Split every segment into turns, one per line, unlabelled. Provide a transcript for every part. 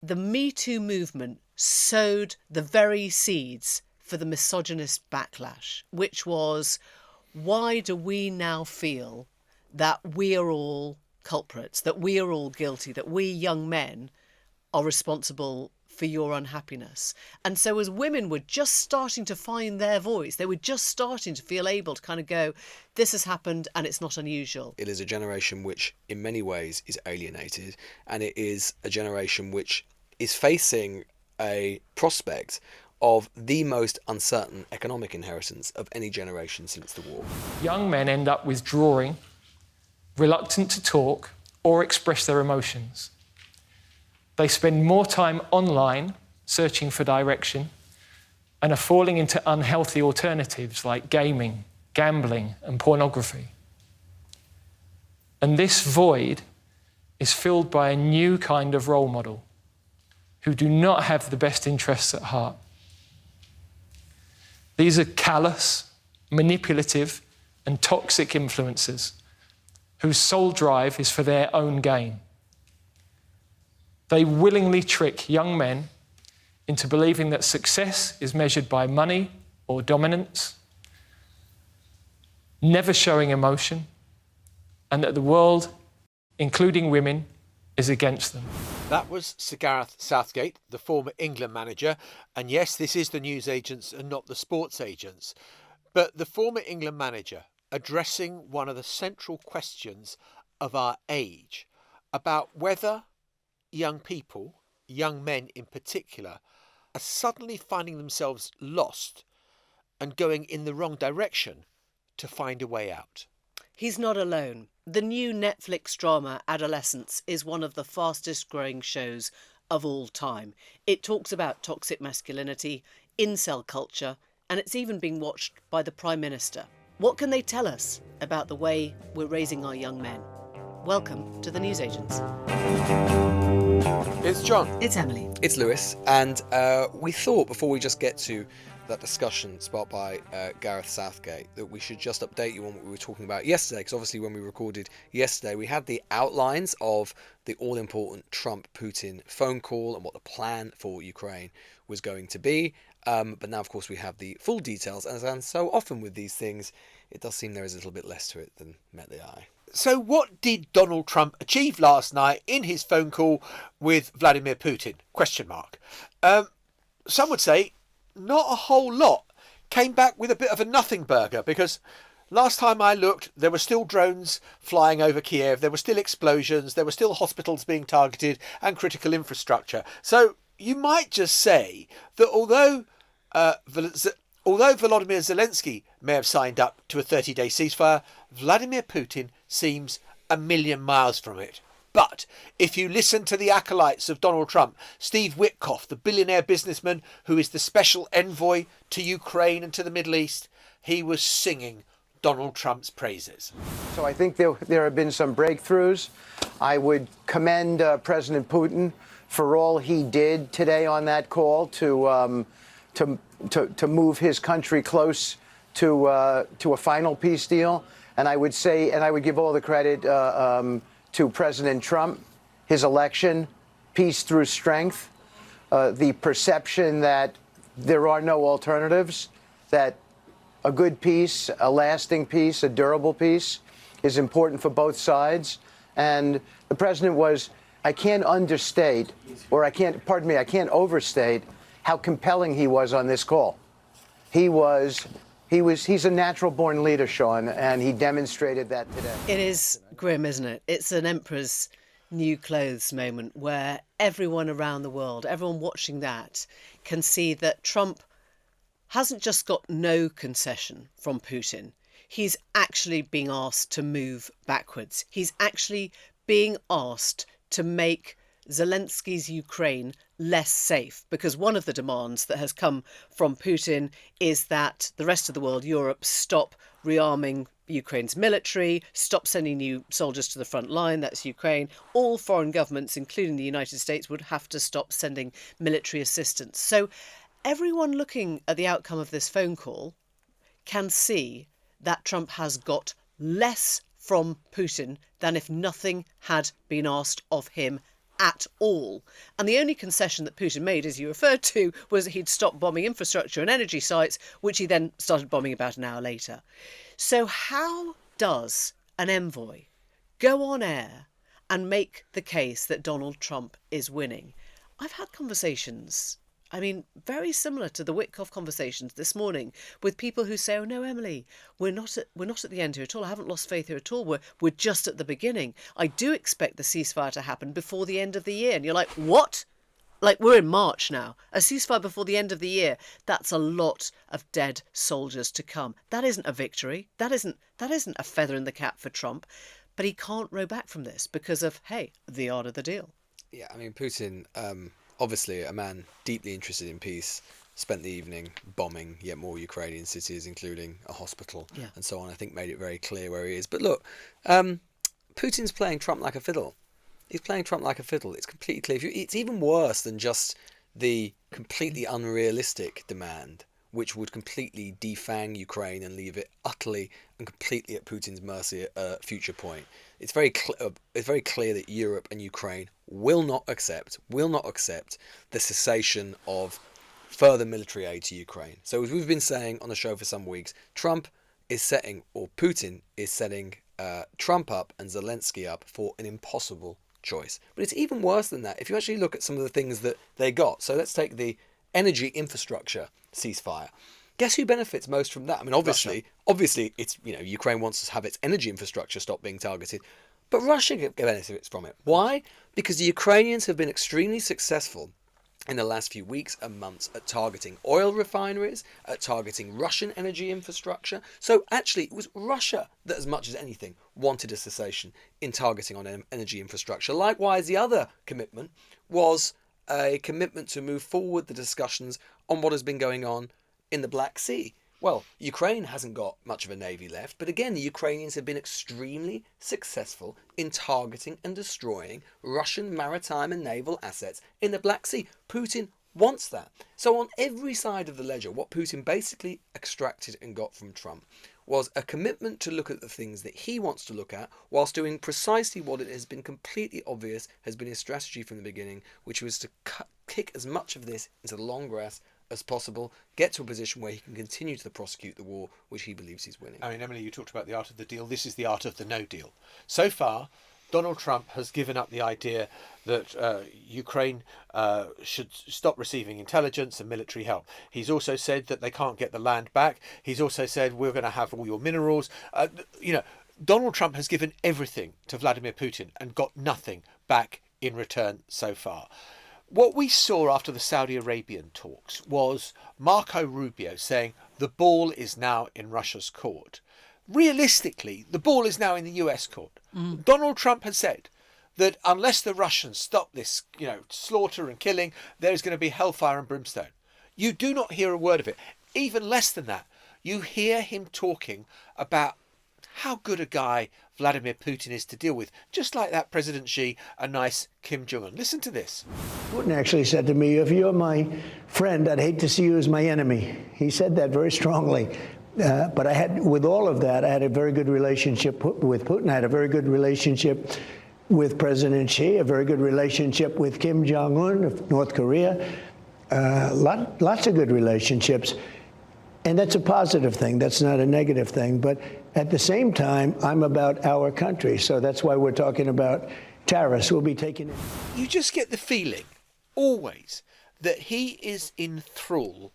the Me Too movement sowed the very seeds for the misogynist backlash, which was, why do we now feel that we are all culprits, that we are all guilty, that we young men are responsible for your unhappiness? And so as women were just starting to find their voice, they were just starting to feel able to kind of go, this has happened and it's not unusual.
It is a generation which in many ways is alienated, and it is a generation which is facing a prospect of the most uncertain economic inheritance of any generation since the war.
Young men end up withdrawing, reluctant to talk or express their emotions. They spend more time online searching for direction and are falling into unhealthy alternatives like gaming, gambling and pornography. And this void is filled by a new kind of role model who do not have the best interests at heart. These are callous, manipulative and toxic influences whose sole drive is for their own gain. They willingly trick young men into believing that success is measured by money or dominance, never showing emotion, and that the world, including women, is against them.
That was Sir Gareth Southgate, the former England manager. And yes, this is the news agents and not the sports agents. But the former England manager addressing one of the central questions of our age about whether young people, young men in particular, are suddenly finding themselves lost and going in the wrong direction to find a way out.
He's not alone. The new Netflix drama Adolescence is one of the fastest growing shows of all time. It talks about toxic masculinity, incel culture, and it's even being watched by the Prime Minister. What can they tell us about the way we're raising our young men? Welcome to the News Agents.
It's John.
It's Emily.
It's Lewis, and we thought before we just get to that discussion sparked by Gareth Southgate that we should just update you on what we were talking about yesterday, because obviously when we recorded yesterday we had the outlines of the all-important Trump-Putin phone call and what the plan for Ukraine was going to be, but now of course we have the full details, and so often with these things it does seem there is a little bit less to it than met the eye.
So what did Donald Trump achieve last night in his phone call with Vladimir Putin? ? Some would say not a whole lot. Came back with a bit of a nothing burger, because last time I looked, there were still drones flying over Kiev, there were still explosions, there were still hospitals being targeted and critical infrastructure. So you might just say that although Volodymyr Zelensky may have signed up to a 30-day ceasefire, Vladimir Putin seems a million miles from it. But if you listen to the acolytes of Donald Trump, Steve Witkoff, the billionaire businessman who is the special envoy to Ukraine and to the Middle East, he was singing Donald Trump's praises.
So I think there have been some breakthroughs. I would commend President Putin for all he did today on that call to move his country close to a final peace deal. And I would say, and I would give all the credit to President Trump, his election, peace through strength, the perception that there are no alternatives, that a good peace, a lasting peace, a durable peace is important for both sides. And the president was, I can't understate, or I can't overstate how compelling he was on this call. He's a natural born leader, Sean, and he demonstrated that today.
It is grim, isn't it? It's an emperor's new clothes moment where everyone around the world, everyone watching that, can see that Trump hasn't just got no concession from Putin. He's actually being asked to move backwards. He's actually being asked to make Zelensky's Ukraine less safe, because one of the demands that has come from Putin is that the rest of the world, Europe, stop rearming Ukraine's military, stop sending new soldiers to the front line, that's Ukraine. All foreign governments, including the United States, would have to stop sending military assistance. So everyone looking at the outcome of this phone call can see that Trump has got less from Putin than if nothing had been asked of him at all. And the only concession that Putin made, as you referred to, was that he'd stop bombing infrastructure and energy sites, which he then started bombing about an hour later. So how does an envoy go on air and make the case that Donald Trump is winning? I've had conversations, very similar to the Witkoff conversations this morning, with people who say, "Oh no, Emily, we're not at the end here at all. I haven't lost faith here at all. We're just at the beginning. I do expect the ceasefire to happen before the end of the year." And you're like, "What? Like, we're in March now. A ceasefire before the end of the year. That's a lot of dead soldiers to come. That isn't a victory. That isn't a feather in the cap for Trump." But he can't row back from this because of, hey, the art of the deal.
Yeah, Putin, obviously a man deeply interested in peace, spent the evening bombing yet more Ukrainian cities, including a hospital and so on. I think made it very clear where he is. But look, Putin's playing Trump like a fiddle. He's playing Trump like a fiddle. It's completely clear. It's even worse than just the completely unrealistic demand, which would completely defang Ukraine and leave it utterly and completely at Putin's mercy at a future point. It's very clear that Europe and Ukraine will not accept the cessation of further military aid to Ukraine. So as we've been saying on the show for some weeks, Putin is setting Trump up and Zelensky up for an impossible choice. But it's even worse than that. If you actually look at some of the things that they got. So let's take the energy infrastructure ceasefire. Guess who benefits most from that? Obviously it's, Ukraine wants to have its energy infrastructure stop being targeted, but Russia benefits from it. Why? Because the Ukrainians have been extremely successful in the last few weeks and months at targeting oil refineries, at targeting Russian energy infrastructure. So actually it was Russia that, as much as anything, wanted a cessation in targeting on energy infrastructure. Likewise, the other commitment was a commitment to move forward the discussions on what has been going on in the Black Sea. Well, Ukraine hasn't got much of a navy left, but again, the Ukrainians have been extremely successful in targeting and destroying Russian maritime and naval assets in the Black Sea. Putin wants that. So on every side of the ledger, what Putin basically extracted and got from Trump was a commitment to look at the things that he wants to look at, whilst doing precisely what it has been completely obvious has been his strategy from the beginning, which was to kick as much of this into the long grass as possible, get to a position where he can continue to prosecute the war, which he believes he's winning.
Emily, you talked about the art of the deal. This is the art of the no deal. So far, Donald Trump has given up the idea that Ukraine should stop receiving intelligence and military help. He's also said that they can't get the land back. He's also said, we're going to have all your minerals. Donald Trump has given everything to Vladimir Putin and got nothing back in return so far. What we saw after the Saudi Arabian talks was Marco Rubio saying the ball is now in Russia's court. Realistically, the ball is now in the US court. Donald Trump has said that unless the Russians stop this, slaughter and killing, there's going to be hellfire and brimstone. You do not hear a word of it. Even less than that, you hear him talking about how good a guy Vladimir Putin is to deal with, just like that President Xi, a nice Kim Jong-un. Listen to this.
Putin actually said to me, if you're my friend, I'd hate to see you as my enemy. He said that very strongly. But with all of that, I had a very good relationship with Putin. I had a very good relationship with President Xi, a very good relationship with Kim Jong-un of North Korea. Lots of good relationships. And that's a positive thing. That's not a negative thing. But at the same time, I'm about our country. So that's why we're talking about tariffs. We'll be taking it.
You just get the feeling, always, that he is in thrall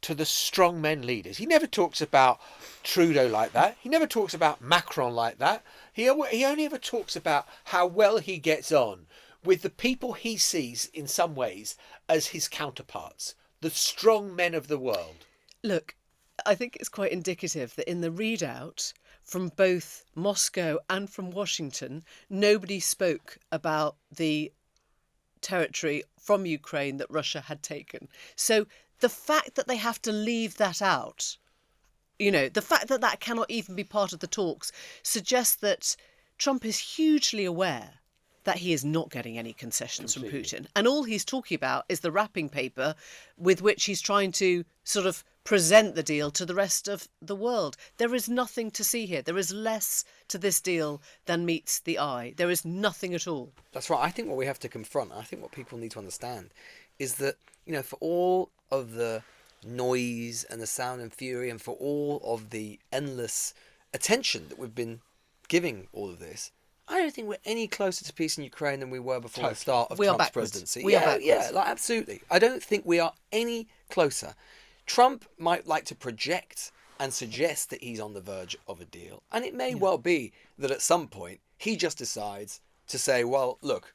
to the strongmen leaders. He never talks about Trudeau like that. He never talks about Macron like that. He only ever talks about how well he gets on with the people he sees in some ways as his counterparts, the strong men of the world.
Look, I think it's quite indicative that in the readout from both Moscow and from Washington, nobody spoke about the territory from Ukraine that Russia had taken. So the fact that they have to leave that out, the fact that that cannot even be part of the talks suggests that Trump is hugely aware that he is not getting any concessions from Putin. And all he's talking about is the wrapping paper with which he's trying to sort of present the deal to the rest of the world. There is nothing to see here. There is less to this deal than meets the eye. There is nothing at all.
That's right. I think what we have to confront, I think what people need to understand, is that, for all of the noise and the sound and fury, and for all of the endless attention that we've been giving all of this, I don't think we're any closer to peace in Ukraine than we were before the start of Trump's presidency.
We are backwards.
Absolutely. I don't think we are any closer. Trump might like to project and suggest that he's on the verge of a deal. And it may well be that at some point he just decides to say, well, look,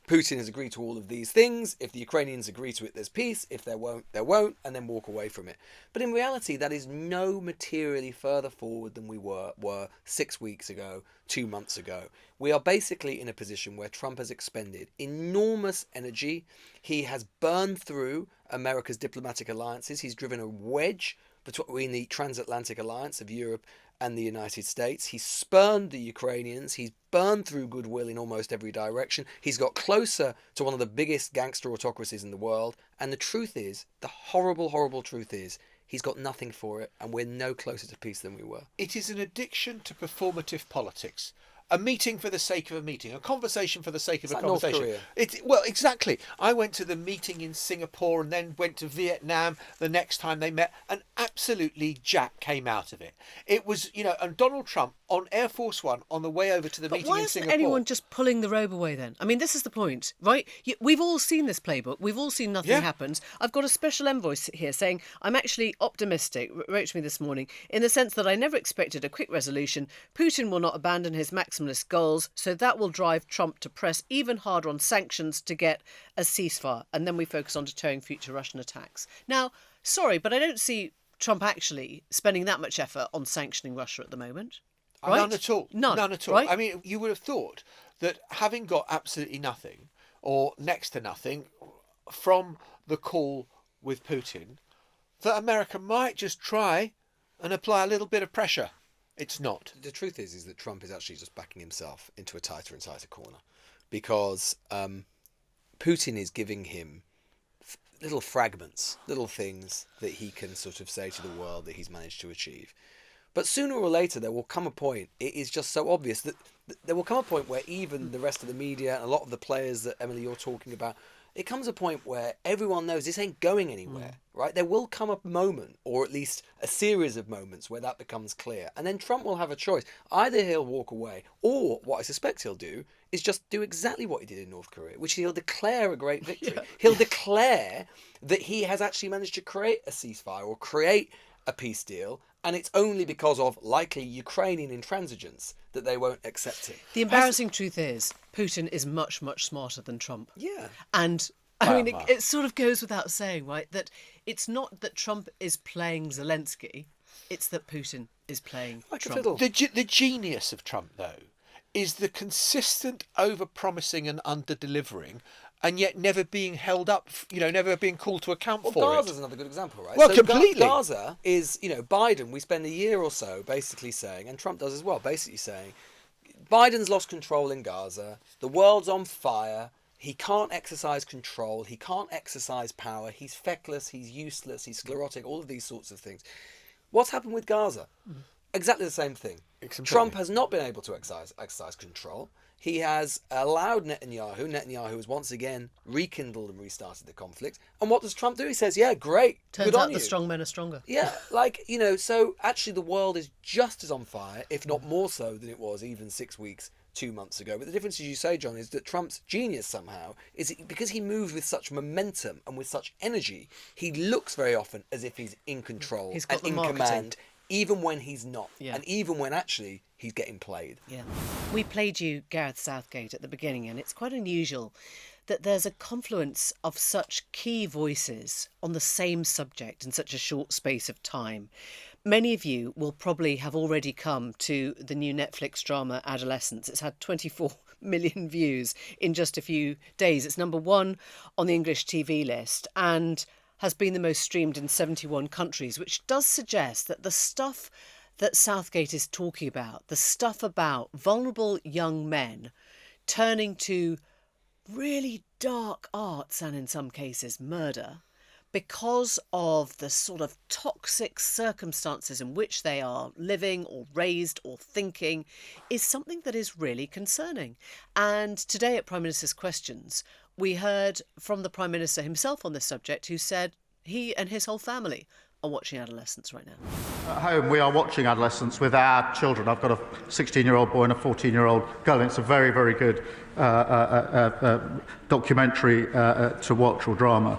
Putin has agreed to all of these things. If the Ukrainians agree to it, there's peace. If there won't, there won't, and then walk away from it. But in reality, that is no materially further forward than we were 6 weeks ago, 2 months ago. We are basically in a position where Trump has expended enormous energy. He has burned through America's diplomatic alliances. He's driven a wedge between the transatlantic alliance of Europe and the United States. He's spurned the Ukrainians. He's burned through goodwill in almost every direction. He's got closer to one of the biggest gangster autocracies in the world. And the truth is, the horrible, horrible truth is, he's got nothing for it, and we're no closer to peace than we were.
It is an addiction to performative politics. A meeting for the sake of a meeting, a conversation for the sake of a conversation.
North Korea.
Well, exactly. I went to the meeting in Singapore and then went to Vietnam the next time they met, and absolutely jack came out of it. It was, and Donald Trump on Air Force One on the way over to the meeting
why
in
isn't
Singapore.
anyone just pulling the robe away then? I mean, this is the point, right? We've all seen this playbook. We've all seen nothing happens. I've got a special envoy here saying, I'm actually optimistic, wrote to me this morning, in the sense that I never expected a quick resolution. Putin will not abandon his maximalist goals, so that will drive Trump to press even harder on sanctions to get a ceasefire. And then we focus on deterring future Russian attacks. Now, sorry, but I don't see Trump actually spending that much effort on sanctioning Russia at the moment. Right?
None at all.
None
at all.
right?
I mean, you would have thought that having got absolutely nothing, or next to nothing, from the call with Putin, that America might just try and apply a little bit of pressure. It's not.
The truth is that Trump is actually just backing himself into a tighter and tighter corner, because Putin is giving him little fragments, little things that he can sort of say to the world that he's managed to achieve. But sooner or later, there will come a point, it is just so obvious that there will come a point where even the rest of the media and a lot of the players that, Emily, you're talking about, it comes a point where everyone knows this ain't going anywhere, right? There will come a moment, or at least a series of moments, where that becomes clear. And then Trump will have a choice. Either he'll walk away, or what I suspect he'll do is just do exactly what he did in North Korea, which he'll declare a great victory. He'll declare that he has actually managed to create a ceasefire or create a peace deal, and it's only because of likely Ukrainian intransigence that they won't accept it.
The embarrassing truth is, Putin is much, much smarter than Trump.
Yeah.
And I mean, it sort of goes without saying, right, that it's not that Trump is playing Zelensky, it's that Putin is playing
Like a
Trump.
fiddle.
The genius of Trump, though, is the consistent over-promising and under-delivering, and yet never being held up, never being called to account for
Gaza's
it.
another good example, right?
Well,
So
completely.
Gaza is, Biden, we spend a year or so basically saying, and Trump does as well, basically saying, Biden's lost control in Gaza, the world's on fire, he can't exercise control, he can't exercise power, he's feckless, he's useless, he's sclerotic, all of these sorts of things. What's happened with Gaza? Exactly the same thing. Trump has not been able to exercise control. He has allowed Netanyahu. Netanyahu has once again rekindled and restarted the conflict. And what does Trump do? He says, yeah, great.
Turns
good on
out the
you.
strong men are stronger.
Yeah, so actually the world is just as on fire, if not more so than it was even 6 weeks, 2 months ago. But the difference, as you say, John, is that Trump's genius somehow is because he moves with such momentum and with such energy, he looks very often as if he's in control
He's got
and
the
in
marketing.
command, even when he's not.
Yeah.
And even when actually he's getting played.
Yeah. We played you Gareth Southgate at the beginning, and it's quite unusual that there's a confluence of such key voices on the same subject in such a short space of time. Many of you will probably have already come to the new Netflix drama Adolescence. It's had 24 million views in just a few days. It's number 1 on the English TV list and has been the most streamed in 71 countries, which does suggest that the stuff that Southgate is talking about, the stuff about vulnerable young men turning to really dark arts and in some cases murder, because of the sort of toxic circumstances in which they are living or raised or thinking, is something that is really concerning. And today at Prime Minister's Questions, we heard from the Prime Minister himself on this subject, who said he and his whole family are watching Adolescence right now.
At home, we are watching Adolescence with our children. I've got a 16-year-old boy and a 14-year-old girl, and it's a very, very good documentary to watch, or drama.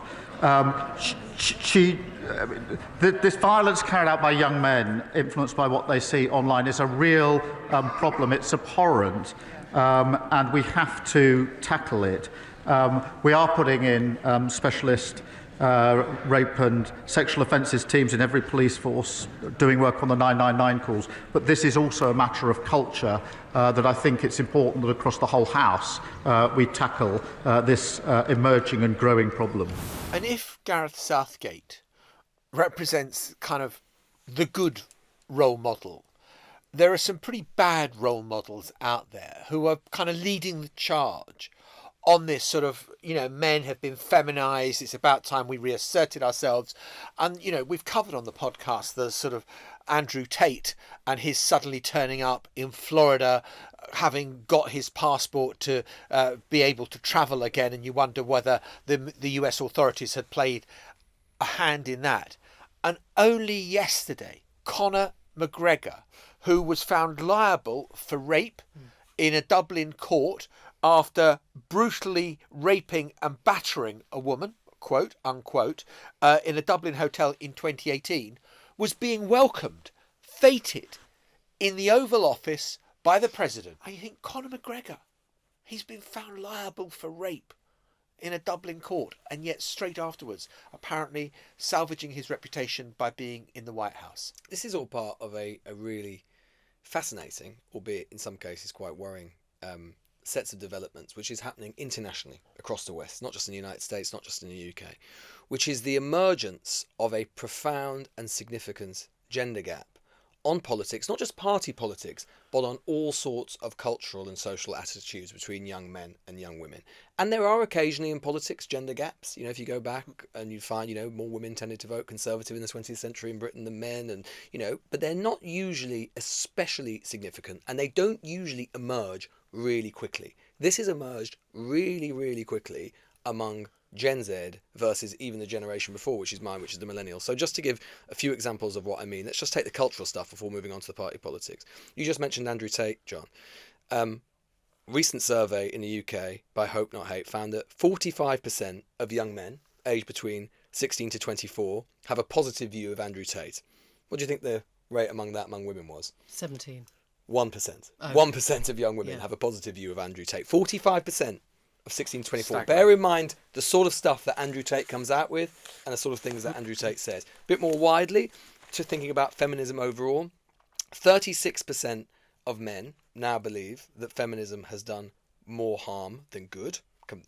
This violence carried out by young men, influenced by what they see online, is a real problem. It's abhorrent, and we have to tackle it. We are putting in specialist rape and sexual offences teams in every police force, doing work on the 999 calls. But this is also a matter of culture that I think it's important that across the whole House we tackle this emerging and growing problem.
And if Gareth Southgate represents kind of the good role model, there are some pretty bad role models out there who are kind of leading the charge on this sort of, men have been feminised, it's about time we reasserted ourselves. And, we've covered on the podcast the sort of Andrew Tate and his suddenly turning up in Florida, having got his passport to be able to travel again, and you wonder whether the US authorities had played a hand in that. And only yesterday, Conor McGregor, who was found liable for rape in a Dublin court after brutally raping and battering a woman, quote unquote, in a Dublin hotel in 2018, was being welcomed, feted, in the Oval Office by the President. And you think, Conor McGregor, he's been found liable for rape in a Dublin court, and yet straight afterwards, apparently salvaging his reputation by being in the White House.
This is all part of a really fascinating, albeit in some cases quite worrying, sets of developments which is happening internationally across the West, not just in the United States, not just in the UK, which is the emergence of a profound and significant gender gap on politics, not just party politics, but on all sorts of cultural and social attitudes between young men and young women. And there are occasionally in politics gender gaps. If you go back and you find, more women tended to vote Conservative in the 20th century in Britain than men, and, but they're not usually especially significant, and they don't usually emerge really quickly. This has emerged really, really quickly among Gen Z versus even the generation before, which is mine, which is the millennials. So just to give a few examples of what I mean, let's just take the cultural stuff before moving on to the party politics. You just mentioned Andrew Tate, John. Recent survey in the UK by Hope Not Hate found that 45% of young men aged between 16 to 24 have a positive view of Andrew Tate. What do you think the rate among women was?
17.
1%.
Oh.
1% of young women have a positive view of Andrew Tate. 45% of 16 to 24.
Staggering.
Bear in mind the sort of stuff that Andrew Tate comes out with and the sort of things that Andrew Tate says. A bit more widely, to thinking about feminism overall, 36% of men now believe that feminism has done more harm than good.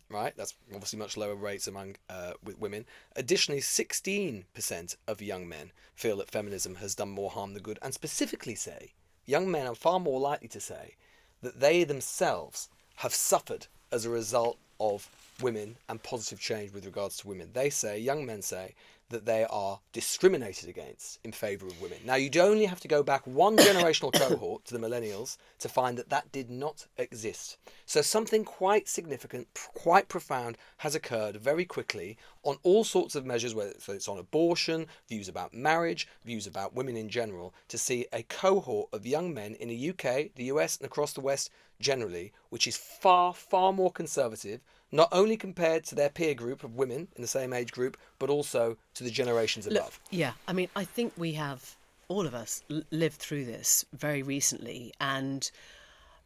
Right? That's obviously much lower rates among with women. Additionally, 16% of young men feel that feminism has done more harm than good, and specifically say, young men are far more likely to say that they themselves have suffered as a result of women and positive change with regards to women. Young men say, that they are discriminated against in favour of women. Now, you'd only have to go back one generational cohort to the millennials to find that that did not exist. So something quite significant, quite profound has occurred very quickly on all sorts of measures, whether it's on abortion, views about marriage, views about women in general, to see a cohort of young men in the UK, the US and across the West generally, which is far, far more conservative, not only compared to their peer group of women in the same age group, but also to the generations above.
Yeah, I mean, I think we have, all of us, lived through this very recently and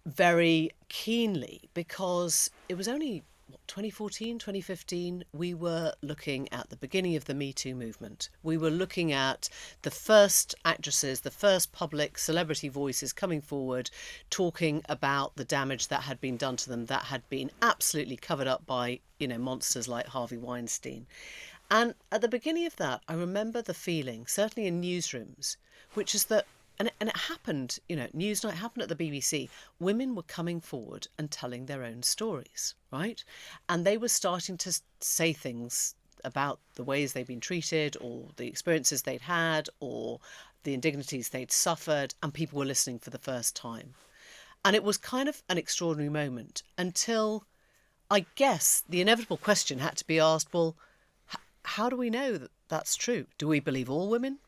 very keenly, because it was only 2014, 2015, we were looking at the beginning of the Me Too movement. We were looking at the first actresses, the first public celebrity voices coming forward, talking about the damage that had been done to them, that had been absolutely covered up by, monsters like Harvey Weinstein. And at the beginning of that, I remember the feeling, certainly in newsrooms, which is that, and it happened, Newsnight happened at the BBC. Women were coming forward and telling their own stories, right? And they were starting to say things about the ways they've been treated or the experiences they'd had or the indignities they'd suffered, and people were listening for the first time. And it was kind of an extraordinary moment until, I guess, the inevitable question had to be asked, well, how do we know that that's true? Do we believe all women?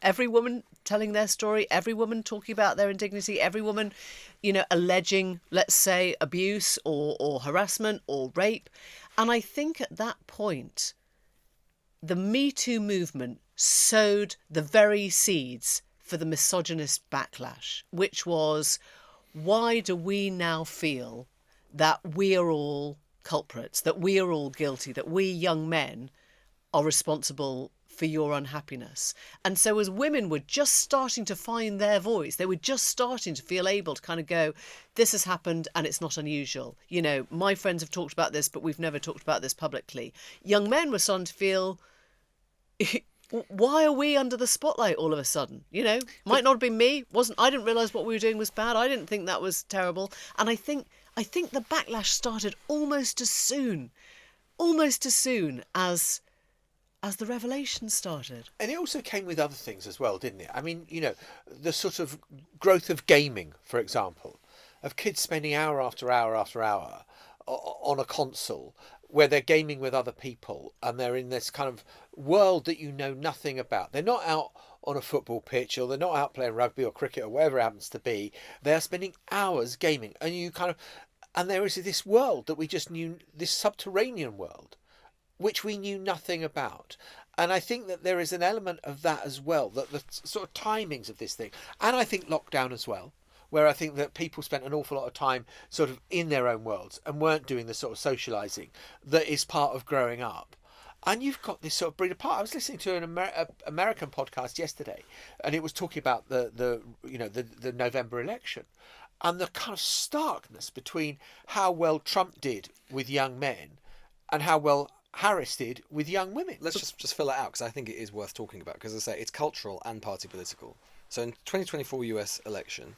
Every woman telling their story, every woman talking about their indignity, every woman, alleging, let's say, abuse or harassment or rape. And I think at that point, the Me Too movement sowed the very seeds for the misogynist backlash, which was, why do we now feel that we are all culprits, that we are all guilty, that we young men are responsible for your unhappiness? And so as women were just starting to find their voice, they were just starting to feel able to kind of go, this has happened and it's not unusual. My friends have talked about this, but we've never talked about this publicly. Young men were starting to feel, why are we under the spotlight all of a sudden? Might not have been me. I didn't realise what we were doing was bad. I didn't think that was terrible. And I think the backlash started almost as soon as the revelation started.
And it also came with other things as well, didn't it? I mean, the sort of growth of gaming, for example, of kids spending hour after hour after hour on a console where they're gaming with other people and they're in this kind of world that you know nothing about. They're not out on a football pitch, or they're not out playing rugby or cricket or whatever it happens to be. They're spending hours gaming, and there is this world that we just knew, this subterranean world, which we knew nothing about. And I think that there is an element of that as well, that the sort of timings of this thing, and I think lockdown as well, where I think that people spent an awful lot of time sort of in their own worlds and weren't doing the sort of socialising that is part of growing up. And you've got this sort of breed apart. I was listening to an American podcast yesterday, and it was talking about the November election, and the kind of starkness between how well Trump did with young men and how well Harris did with young women.
Let's just fill it out, because I think it is worth talking about, because as I say, it's cultural and party political. So in 2024 US election,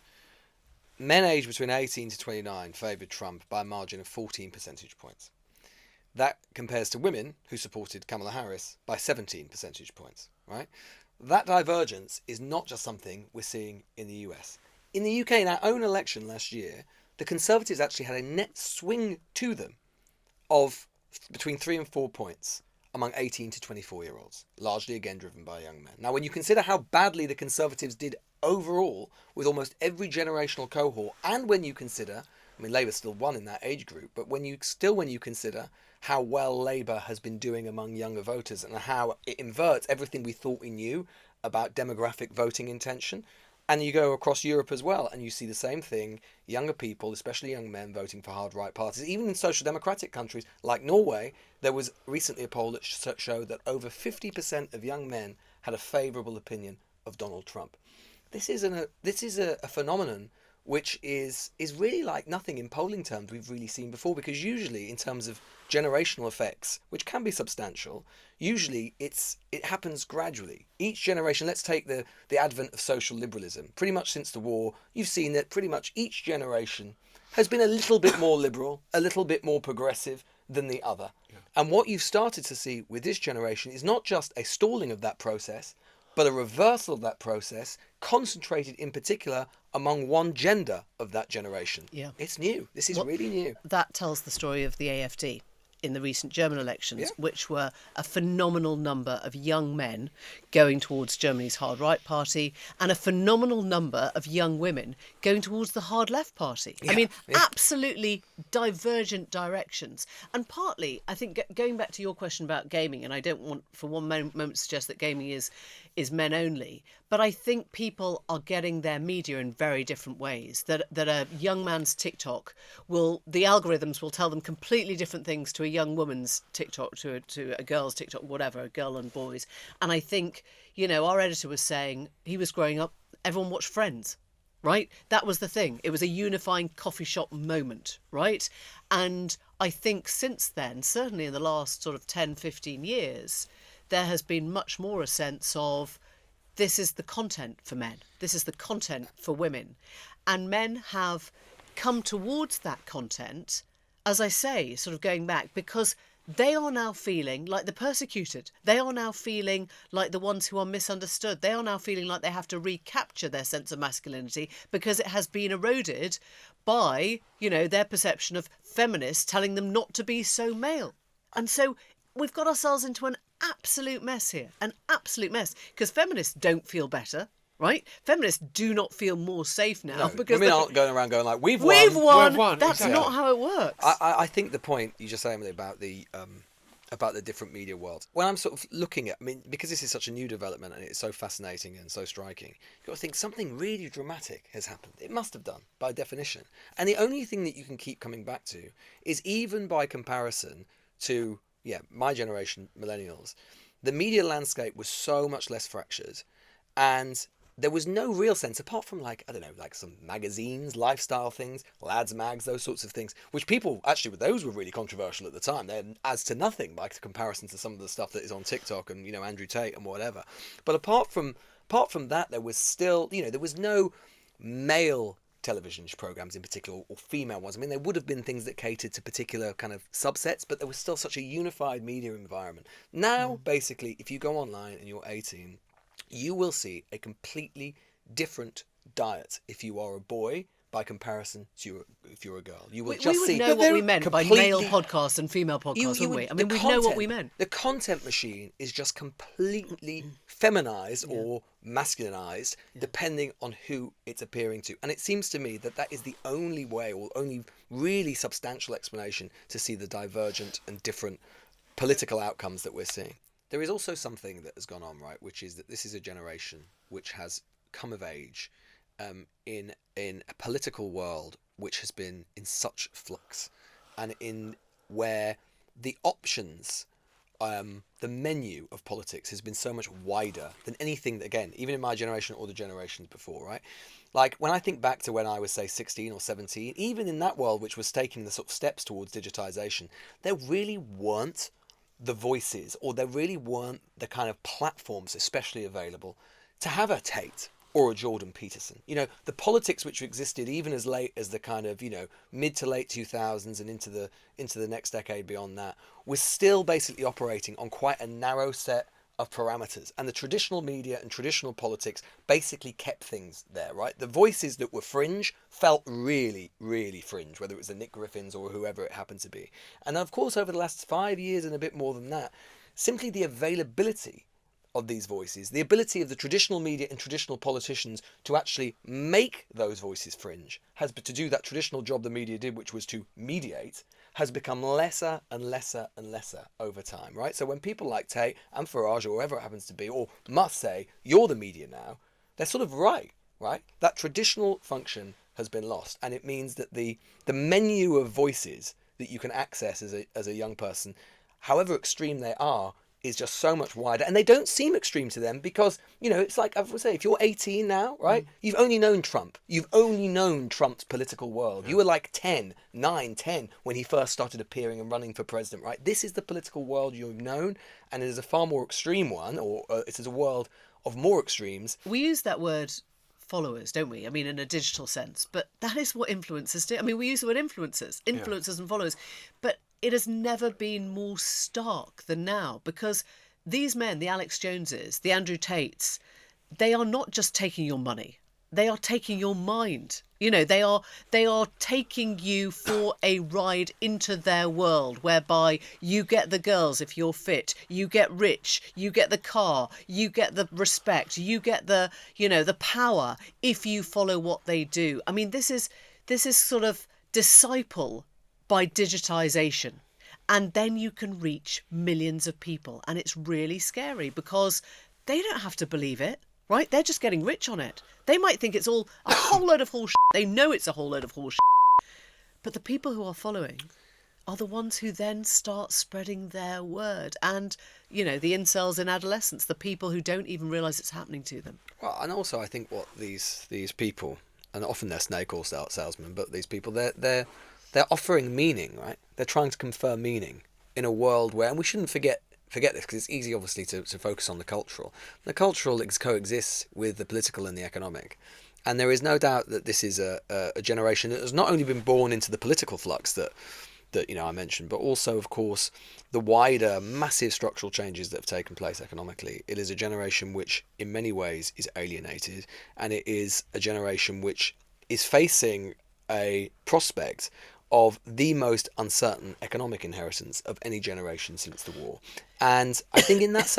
men aged between 18 to 29 favoured Trump by a margin of 14 percentage points. That compares to women who supported Kamala Harris by 17 percentage points, right? That divergence is not just something we're seeing in the US. In the UK, in our own election last year, the Conservatives actually had a net swing to them of between 3 and 4 points among 18 to 24-year-olds, largely again driven by young men. Now, when you consider how badly the Conservatives did overall with almost every generational cohort, and when you consider, Labour still won in that age group, but when you consider how well Labour has been doing among younger voters and how it inverts everything we thought we knew about demographic voting intention, and you go across Europe as well, and you see the same thing, younger people, especially young men, voting for hard-right parties. Even in social democratic countries like Norway, there was recently a poll that showed that over 50% of young men had a favourable opinion of Donald Trump. This is a phenomenon which is really like nothing in polling terms we've really seen before, because usually in terms of generational effects, which can be substantial, usually it happens gradually. Each generation, let's take the advent of social liberalism. Pretty much since the war, you've seen that pretty much each generation has been a little bit more liberal, a little bit more progressive than the other. Yeah. And what you've started to see with this generation is not just a stalling of that process, but a reversal of that process, concentrated in particular among one gender of that generation.
Yeah.
It's new. This is really new.
That tells the story of the AfD in the recent German elections, which were a phenomenal number of young men going towards Germany's hard right party and a phenomenal number of young women going towards the hard left party. I mean, absolutely divergent directions. And partly, I think, going back to your question about gaming, and I don't want for one moment to suggest that gaming is men only, but I think people are getting their media in very different ways. That a young man's TikTok the algorithms will tell them completely different things to a young woman's TikTok, to a girl's TikTok, whatever, a girl and boys. And I think, our editor was saying he was growing up, everyone watched Friends, right? That was the thing. It was a unifying coffee shop moment, right? And I think since then, certainly in the last sort of 10, 15 years, there has been much more a sense of this is the content for men, this is the content for women. And men have come towards that content, as I say, sort of going back, because they are now feeling like the persecuted. They are now feeling like the ones who are misunderstood. They are now feeling like they have to recapture their sense of masculinity because it has been eroded by, their perception of feminists telling them not to be so male. And so we've got ourselves into an absolute mess here, an absolute mess, because feminists don't feel better. Right? Feminists do not feel more safe now because
women aren't going around going like, we've
won.
We've won.
That's
Exactly.
not how it works.
I think the point you just said, Emily, about the different media worlds. When I'm sort of looking at, because this is such a new development and it's so fascinating and so striking, you've got to think something really dramatic has happened. It must have done, by definition. And the only thing that you can keep coming back to is, even by comparison to, my generation, millennials, the media landscape was so much less fractured, and there was no real sense, apart from some magazines, lifestyle things, lads mags, those sorts of things, which people, actually, those were really controversial at the time. They're as to nothing by comparison to some of the stuff that is on TikTok and, Andrew Tate and whatever. But apart from that, there was still, there was no male television programs in particular, or female ones. There would have been things that catered to particular kind of subsets, but there was still such a unified media environment. Now, basically, if you go online and you're 18, you will see a completely different diet if you are a boy by comparison to if you're a girl. You will
we would know what we meant by male podcasts and female podcasts, wouldn't we? We'd know what we meant.
The content machine is just completely feminized or masculinized depending on who it's appearing to. And it seems to me that is the only way, or only really substantial explanation to see the divergent and different political outcomes that we're seeing. There is also something that has gone on, right, which is that this is a generation which has come of age in a political world which has been in such flux, and in where the options, the menu of politics has been so much wider than anything that, again, even in my generation or the generations before, right? Like, when I think back to when I was, say, 16 or 17, even in that world which was taking the sort of steps towards digitization, there really weren't the voices, or there really weren't the kind of platforms especially available to have a Tate or a Jordan Peterson. The politics which existed even as late as the kind of, mid to late 2000s and into the next decade beyond that, was still basically operating on quite a narrow set of parameters. And the traditional media and traditional politics basically kept things there, right? The voices that were fringe felt really, really fringe, whether it was the Nick Griffins or whoever it happened to be. And of course, over the last 5 years and a bit more than that, simply the availability of these voices, the ability of the traditional media and traditional politicians to actually make those voices fringe, to do that traditional job the media did, which was to mediate, has become lesser and lesser and lesser over time, right? So when people like Tate and Farage, or whoever it happens to be, or must say, you're the media now, they're sort of right? That traditional function has been lost, and it means that the menu of voices that you can access as a young person, however extreme they are, is just so much wider, and they don't seem extreme to them because, it's like, I would say, if you're 18 now, right, you've only known Trump. You've only known Trump's political world. You were like 10 when he first started appearing and running for president, right? This is the political world you've known, and it is a far more extreme one, or it is a world of more extremes.
We use that word followers, don't we? In a digital sense, but that is what influencers do. We use the word influencers and followers, but it has never been more stark than now, because these men, the Alex Joneses, the Andrew Tates, they are not just taking your money. They are taking your mind. They are taking you for a ride into their world, whereby you get the girls if you're fit, you get rich, you get the car, you get the respect, you get the power if you follow what they do. This is sort of disciple by digitization, and then you can reach millions of people, and it's really scary because they don't have to believe it, right? They're just getting rich on it. They might think it's all a whole load of horse. They know it's a whole load of horse, but the people who are following are the ones who then start spreading their word, and the incels in Adolescence, the people who don't even realise it's happening to them.
Well, and also I think what these people, and often they're snake oil salesmen, but these people, they're offering meaning, right? They're trying to confer meaning in a world where, and we shouldn't forget this, because it's easy, obviously, to focus on the cultural. The cultural coexists with the political and the economic. And there is no doubt that this is a generation that has not only been born into the political flux that that I mentioned, but also, of course, the wider massive structural changes that have taken place economically. It is a generation which, in many ways, is alienated, and it is a generation which is facing a prospect of the most uncertain economic inheritance of any generation since the war. And I think in those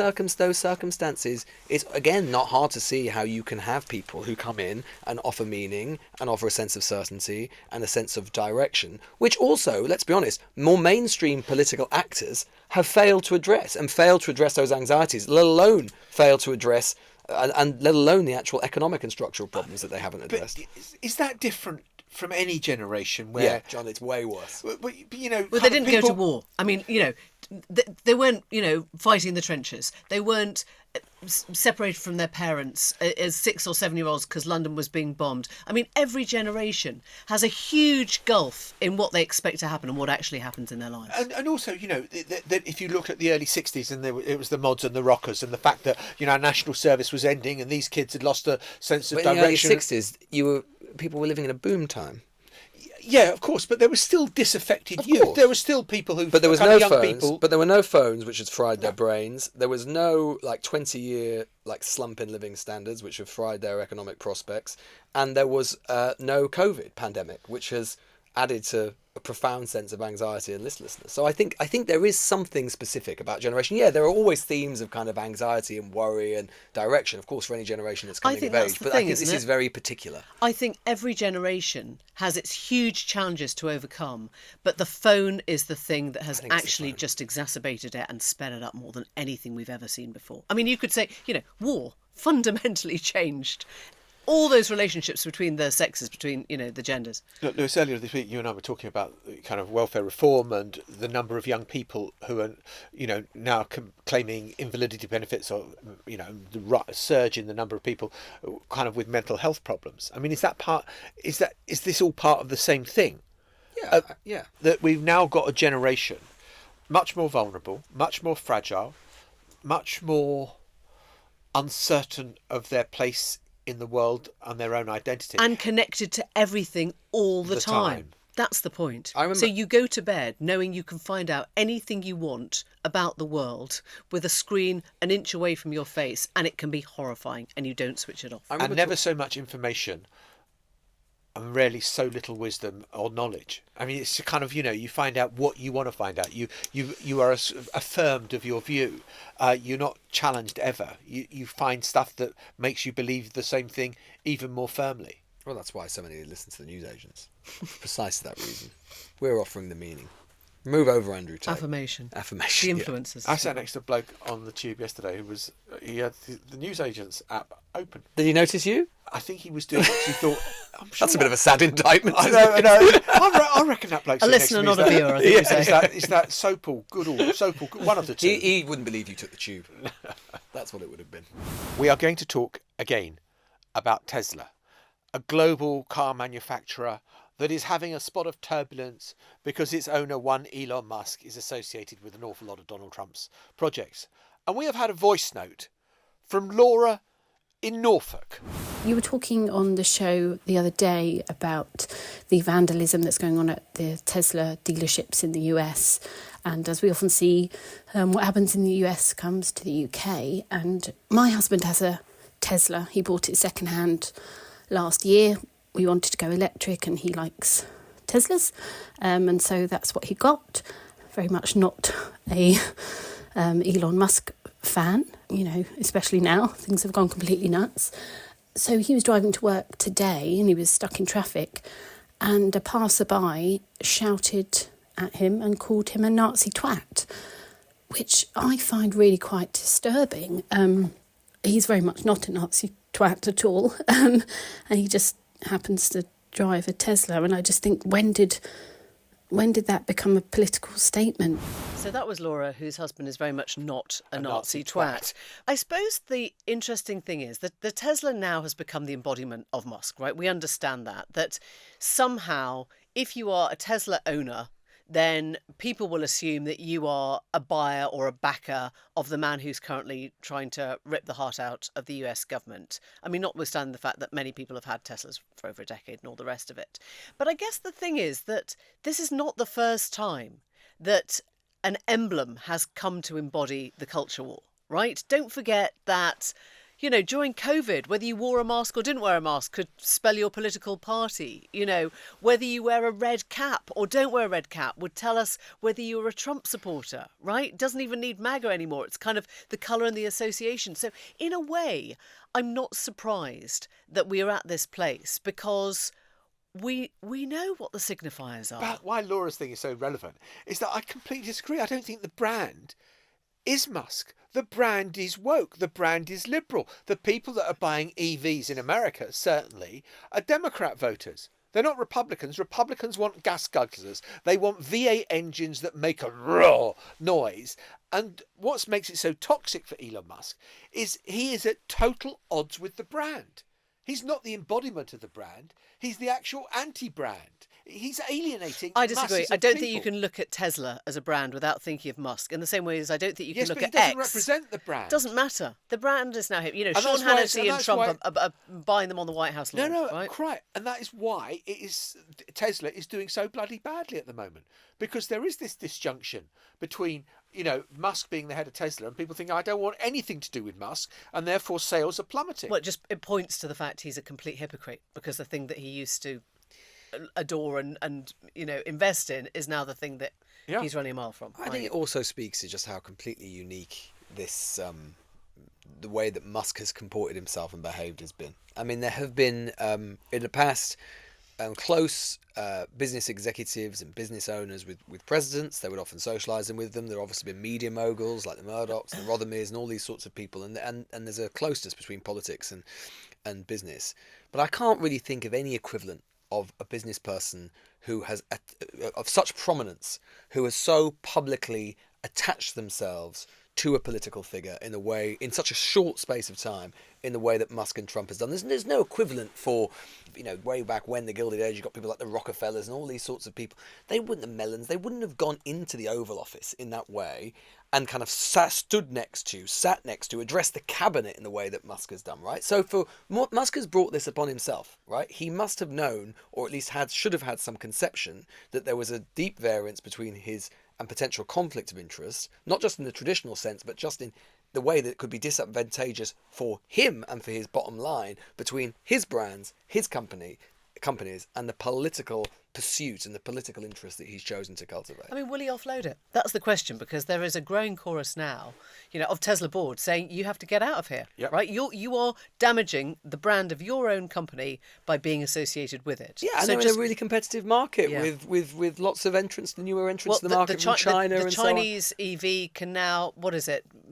circumstances, it's again not hard to see how you can have people who come in and offer meaning and offer a sense of certainty and a sense of direction, which also, let's be honest, more mainstream political actors have failed to address those anxieties, let alone fail to address and let alone the actual economic and structural problems that they haven't addressed.
But is that different from any generation where...
Yeah, John, it's way worse.
But
Well, they didn't go to war. I mean, they weren't, fighting in the trenches. They weren't separated from their parents as 6 or 7-year-olds because London was being bombed. I mean, every generation has a huge gulf in what they expect to happen and what actually happens in their lives.
And also, that if you look at the early 60s and it was the mods and the rockers and the fact that, our national service was ending and these kids had lost a sense of direction.
In the early 60s, people were living in a boom time.
Yeah, of course, but there was still disaffected youth. There were still people who...
But there was
kind
no
of young
phones.
people.
But there were no phones, which had fried their brains. There was no 20-year slump in living standards, which have fried their economic prospects. And there was no COVID pandemic, which has added to a profound sense of anxiety and listlessness. So I think there is something specific about generation. Yeah, there are always themes of kind of anxiety and worry and direction, of course, for any generation that's coming of age. But I think this is very particular.
I think every generation has its huge challenges to overcome, but the phone is the thing that has actually just exacerbated it and sped it up more than anything we've ever seen before. I mean, you could say, war fundamentally changed all those relationships between the sexes, between, the genders.
Look, Lewis, earlier this week, you and I were talking about kind of welfare reform and the number of young people who are, now claiming invalidity benefits, or, the surge in the number of people kind of with mental health problems. I mean, is this all part of the same thing?
Yeah, yeah.
That we've now got a generation much more vulnerable, much more fragile, much more uncertain of their place in the world and their own identity.
And connected to everything all the time. That's the point. So you go to bed knowing you can find out anything you want about the world with a screen an inch away from your face, and it can be horrifying, and you don't switch it off.
And never so much information and rarely so little wisdom or knowledge. I mean, it's kind of, you find out what you want to find out. You are affirmed of your view. You're not challenged ever. You find stuff that makes you believe the same thing even more firmly.
Well, that's why so many listen to the newsagents. Precisely that reason. We're offering the meaning. Move over, Andrew Tate.
Affirmation.
The
influencers.
I sat next to a bloke on the tube yesterday who he had the newsagents app open.
Did he notice you?
I think he was doing it because he thought, I'm sure...
That's a bit of a sad indictment.
I know. I reckon that bloke's
a listener, not a viewer, I think you say.
Is that Sopal, one of the two?
He wouldn't believe you took the tube. That's what it would have been.
We are going to talk again about Tesla, a global car manufacturer that is having a spot of turbulence because its owner, one Elon Musk, is associated with an awful lot of Donald Trump's projects. And we have had a voice note from Laura in Norfolk.
You were talking on the show the other day about the vandalism that's going on at the Tesla dealerships in the US. And as we often see, what happens in the US comes to the UK. And my husband has a Tesla. He bought it secondhand last year. We wanted to go electric and he likes Teslas. And so that's what he got. Very much not a Elon Musk fan, especially now. Things have gone completely nuts. So he was driving to work today and he was stuck in traffic and a passerby shouted at him and called him a Nazi twat, which I find really quite disturbing. He's very much not a Nazi twat at all. And he just happens to drive a Tesla, and I just think, when did that become a political statement?
So that was Laura, whose husband is very much not a Nazi twat. I suppose the interesting thing is that the Tesla now has become the embodiment of Musk, right? We understand that somehow, if you are a Tesla owner, then people will assume that you are a buyer or a backer of the man who's currently trying to rip the heart out of the US government. I mean, notwithstanding the fact that many people have had Teslas for over a decade and all the rest of it. But I guess the thing is that this is not the first time that an emblem has come to embody the culture war, right? Don't forget that, you know, during COVID, whether you wore a mask or didn't wear a mask could spell your political party. You know, whether you wear a red cap or don't wear a red cap would tell us whether you're a Trump supporter, right? It doesn't even need MAGA anymore. It's kind of the colour and the association. So in a way, I'm not surprised that we are at this place because we know what the signifiers are.
But why Laura's thing is so relevant is that I completely disagree. I don't think the brand is Musk. The brand is woke. The brand is liberal. The people that are buying EVs in America, certainly, are Democrat voters. They're not Republicans. Republicans want gas guzzlers. They want V8 engines that make a raw noise. And what makes it so toxic for Elon Musk is he is at total odds with the brand. He's not the embodiment of the brand. He's the actual anti-brand. He's alienating.
I disagree.
masses
I
of
don't think you
people.
can look at Tesla as a brand without thinking of Musk. In the same way as I don't think you can
Yes,
look
but
at
he doesn't
X.
represent the brand.
Doesn't matter. The brand is now him. You know,
And
Sean
that's why it's-
Hannity
and
and
that's
Trump
why-
are buying them on the White House lawn.
No,
right?
right. And that is why Tesla is doing so bloody badly at the moment. Because there is this disjunction between, you know, Musk being the head of Tesla and people think, I don't want anything to do with Musk, and therefore sales are plummeting.
Well, it points to the fact he's a complete hypocrite because the thing that he used to adore and you know invest in is now the thing that he's running a mile from.
I think it also speaks to just how completely unique this the way that Musk has comported himself and behaved has been. I mean, there have been in the past close business executives and business owners with presidents. They would often socialise them with them. There have obviously been media moguls like the Murdochs, the Rothermeres, and all these sorts of people. And there's a closeness between politics and business. But I can't really think of any equivalent of a business person who has of such prominence, who has so publicly attached themselves to a political figure in such a short space of time, in the way that Musk and Trump has done. There's no equivalent for, you know, way back when, the Gilded Age, you got people like the Rockefellers and all these sorts of people. They wouldn't have Mellons. They wouldn't have gone into the Oval Office in that way and kind of sat next to, addressed the cabinet in the way that Musk has done, right? So Musk has brought this upon himself, right? He must have known, or at least should have had some conception, that there was a deep variance between his and potential conflict of interest, not just in the traditional sense, but just in the way that it could be disadvantageous for him and for his bottom line between his brands, his companies, and the political pursuit and the political interest that he's chosen to cultivate.
I mean, will he offload it? That's the question, because there is a growing chorus now, you know, of Tesla board saying you have to get out of here, right? You are damaging the brand of your own company by being associated with it.
Yeah, and they're in a really competitive market with lots of entrants, the newer entrants to the market from China
the
and
Chinese EV can now,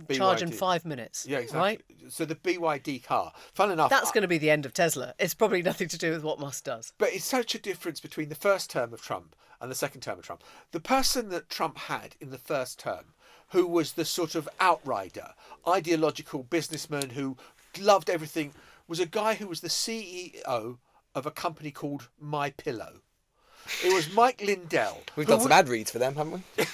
charge in 5 minutes.
Yeah, exactly.
Right?
So the BYD car, fun enough,
that's going to be the end of Tesla. It's probably nothing to do with what Musk does.
But it's such a difference between the first term of Trump and the second term of Trump. The person that Trump had in the first term, who was the sort of outrider, ideological businessman who loved everything, was a guy who was the CEO of a company called My Pillow. It was Mike Lindell.
We've done some ad reads for them, haven't we?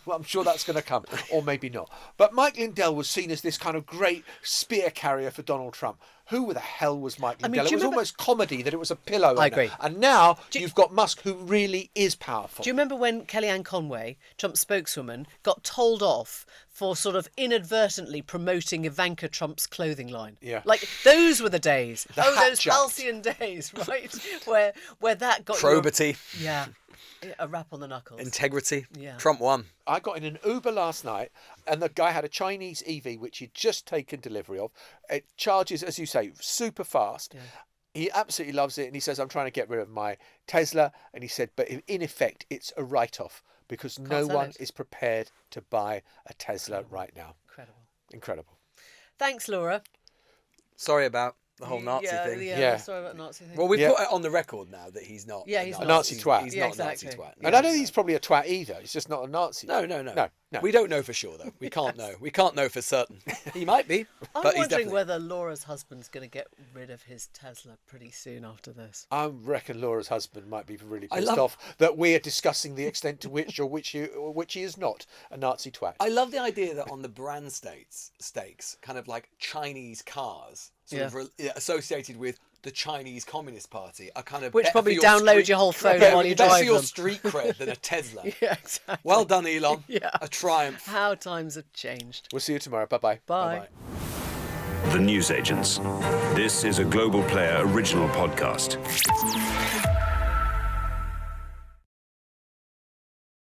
Well, I'm sure that's going to come, or maybe not. But Mike Lindell was seen as this kind of great spear carrier for Donald Trump. Who the hell was Mike Lindell? It was almost comedy that it was a pillow.
I agree.
And now you've got Musk, who really is powerful.
Do you remember when Kellyanne Conway, Trump's spokeswoman, got told off for sort of inadvertently promoting Ivanka Trump's clothing line?
Yeah.
Like, those were the days. Those
jacked.
halcyon days, right? where that got
Probity.
Yeah. A rap on the knuckles.
Integrity.
Yeah.
Trump won.
I got in an Uber last night, and the guy had a Chinese EV, which he'd just taken delivery of. It charges, as you say, super fast. Yeah. He absolutely loves it, and he says, I'm trying to get rid of my Tesla. And he said, but in effect, it's a write-off, because no one is prepared to buy a Tesla right now. Incredible.
Thanks, Laura.
Sorry about the whole Nazi thing.
Yeah, sorry about the Nazi thing.
Well, we've put it on the record now that he's not
he's
a Nazi twat.
He's
Yeah,
not
exactly.
a Nazi twat.
And I don't think he's probably a twat either. He's just not a Nazi.
No.
No.
We don't know for sure, though. We can't know. We can't know for certain. He might be,
I'm
but he's
wondering
definitely...
whether Laura's husband's going to get rid of his Tesla pretty soon after this.
I reckon Laura's husband might be really pissed off that we are discussing the extent to which which he is not a Nazi twat.
I love the idea that on the brand stakes, kind of like Chinese cars, associated with the Chinese Communist Party, are kind of
which
better
probably
for your
download your whole phone while you
better
drive
for your
them.
street cred than a Tesla.
Yeah, exactly.
Well done, Elon.
Yeah.
A triumph.
How times have changed.
We'll see you tomorrow. Bye-bye.
Bye.
The Newsagents. This is a Global Player original podcast.